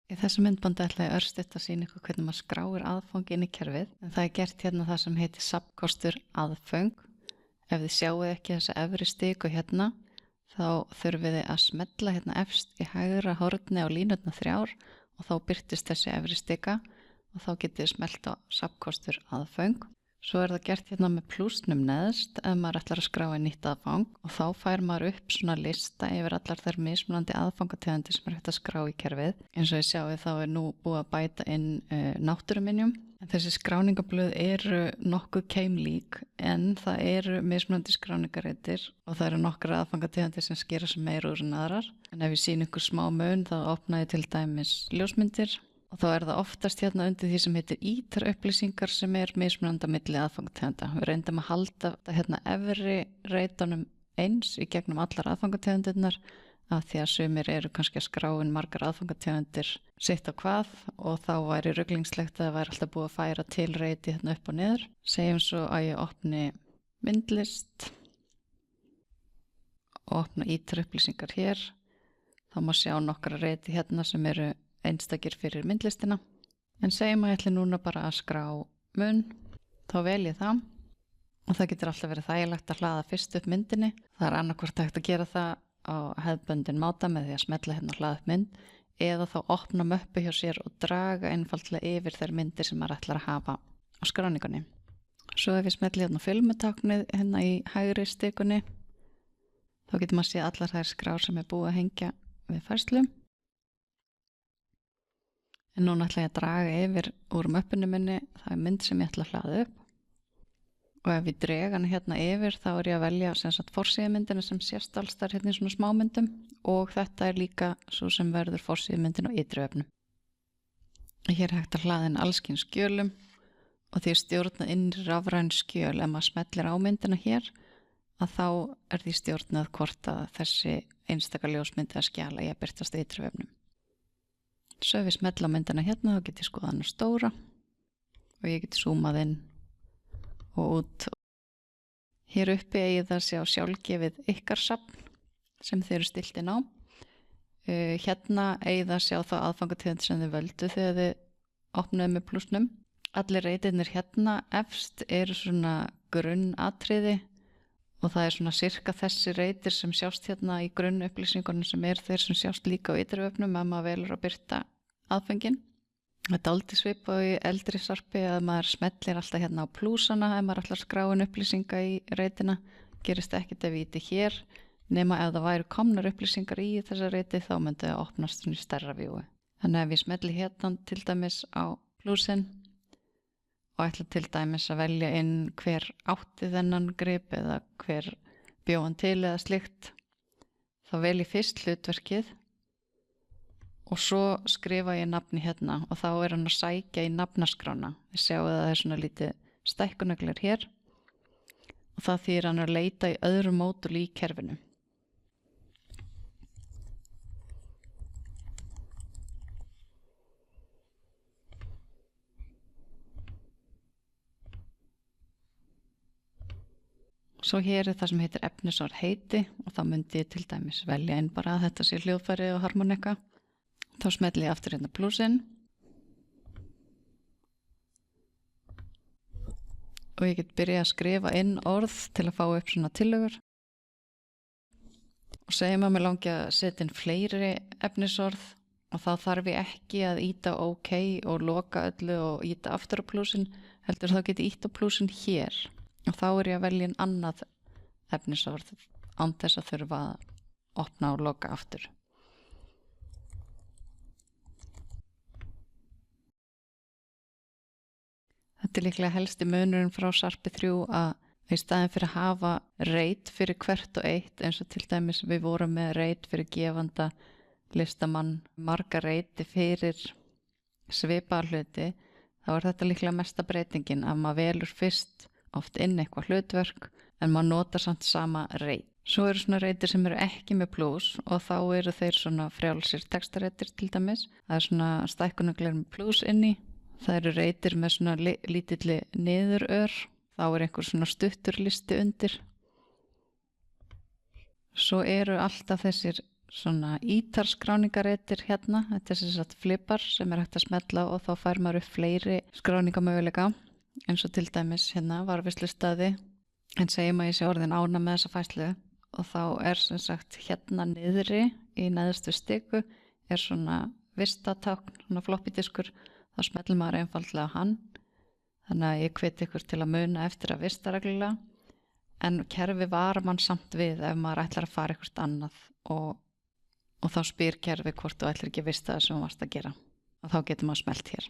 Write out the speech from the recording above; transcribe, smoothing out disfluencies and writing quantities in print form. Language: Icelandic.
Í þessu myndbandi ætla ég örstutt að sýna ykkur hvernig maður skráir aðfang inn í kerfið. En það er gert hérna það sem heitir safnkostur aðföng. Ef þið sjáu ekki þessa efri stiku hérna, þá þurfið þið að smella hérna efst í hægra horni á línurnar 3 og þá birtist þessi efri stika og þá getið þið smellt á safnkostur aðföng. Svo er það gert hérna með plúsnum neðst ef maður ætlar að skrá inn nýtt aðfang og þá fær maður upp svona lista yfir allar þær mismunandi aðfangategundir sem er hægt að skrá í kerfið. Eins og ég sjáu þá er nú búið að bæta inn náttúruminjum. Þessi skráningablöð eru nokkuð keimlík en það eru mismunandi skráningareitir og það eru nokkrar aðfangategundir sem skera sig meira úr en aðrar. En ef ég sýni ykkur smá mun þá opna ég til dæmis ljósmyndir. Og þá er það oftast hérna undir því sem heitir ítarupplýsingar sem er mismunandi á milli aðfangategunda. Við reyndum að halda þetta hérna efri reitunum eins í gegnum allar aðfangategundirnar af því að sumir eru kannski að skrá inn margar aðfangategundir sitt á hvað og þá væri ruglingslegt að það væri alltaf búið að færa til reiti hérna upp og niður. Segjum svo að ég opni myndlist og opna ítarupplýsingar hér. Þá má sjá nokkra reiti hérna sem eru einstakir fyrir myndlistina. En segjum að ég ætli núna bara að skrá mun, þá vel ég það og það getur alltaf verið þægilegt að hlaða fyrst upp myndinni. Það er annarkvort hægt að gera það á hefðbundin máta með því að smella hérna og hlaða upp mynd eða þá opna möppu hjá sér og draga einfaldlega yfir þær myndir sem maður ætlar að hafa á skráningunni. Svo ef ég smelli hérna filmutáknið hérna í hægri stikunni þá getur maður séð allar þær skrár sem er búið að hengja við færslu. En núna ætla ég að draga yfir úr möppunni minni, það er mynd sem ég ætla að hlaða upp. Og ef ég dreg hana hérna yfir þá er ég að velja forsíðumyndina sem sést alls þar hérna í svona smámyndum og þetta er líka svo sem verður forsíðumyndin á ytri vefnum. Hér er hægt að hlaða inn alls kyns skjölum og því stjórnað inn rafræn skjöl. Ef maður smellir á myndina hér að þá er því stjórnað hvort að þessi einstaka ljósmynd eða skjala ég að birtast í ytri vefnum. Svo ef ég smelli á myndina hérna þá get ég skoða hana stóra og ég get zoomað inn og út. Hér uppi eigið það sjá sjálfgefið ykkar safn sem þið eru stillt inn á. Hérna eigið það sjá þá aðfangategund sem þið völdu þegar þið opnuðu með plúsnum. Allir reitirnir hérna efst eru svona grunnatriði og það er svona sirka þessi reitir sem sjást hérna í grunnupplýsingunum sem er þeir sem sjást líka á ytri vefnum ef maður velur að birta aðföngin. Þetta er aldrei svipað í eldri sarpi að maður smellir alltaf hérna á plúsana ef maður ætlar að skrá inn upplýsinga í reitina. Gerist ekkert ef ég íti hér nema ef það væri komnar upplýsingar í þessa reiti þá myndi það opnast í stærra vjúi. Þannig ef ég smelli hérna til dæmis á plúsin og ætla til dæmis að velja inn hver átti þennan grip eða hver bjó hann til eða slíkt. Þá vel ég fyrst hlutverkið og svo skrifa ég nafni hérna og þá er hann að sækja í nafnaskrána. Við sjáum að það er svona lítið stækkunagler hér og það þýðir hann að leita í öðru módul í kerfinu. Svo hér er það sem heitir efnisorð heiti og þá myndi ég til dæmis velja inn bara að þetta sé hljóðfæri og harmonika. Þá smelli ég aftur hérna plúsinn og ég get byrjað að skrifa inn orð til að fá upp svona tillögur. Og segjum að mér langi að setja inn fleiri efnisorð og þá þarf ég ekki að íta OK og loka öllu og íta aftur á plúsinn, heldur þá get ég íta á plúsinn hér. Og þá er ég að velja annað efnisorð án þess að þurfa að opna og loka aftur. Þetta er líklega helsti munurinn frá Sarpi 3 að í staðinn fyrir að hafa reit fyrir hvert og eitt eins og til dæmis við vorum með reit fyrir gefanda listamann, marga reiti fyrir svipaða hluti, þá er þetta líklega mesta breytingin að maður velur fyrst oft inn eitthvað hlutverk en maður notar samt sama reit. Svo eru svona reitir sem eru ekki með plús og þá eru þeir svona frjálsir textareitir til dæmis. Það er svona stækkunagler með plús inni. Það eru reitir með svona lítilli niðurör. Þá er einhver svona stuttur listi undir. Svo eru alltaf þessir svona ítarskráningareitir hérna, þetta er sem sagt flipar sem er hægt að smetla og þá fær maður upp fleiri skráningamöguleika eins og til dæmis hérna varðveislustaði en segjum að ég sé orðin ána með þessa fæslu og þá er sem sagt hérna niðri í neðstu stiku er svona vistatákn, svona floppy diskur, þá smetlum maður einfaldlega á hann þannig að ég hveti ykkur til að muna eftir að vista reglulega en kerfi varar mann samt við ef maður ætlar að fara eitthvað annað og þá spyr kerfi hvort þú ætlar ekki að vista það sem þú varst að gera og þá getur maður smelt hér.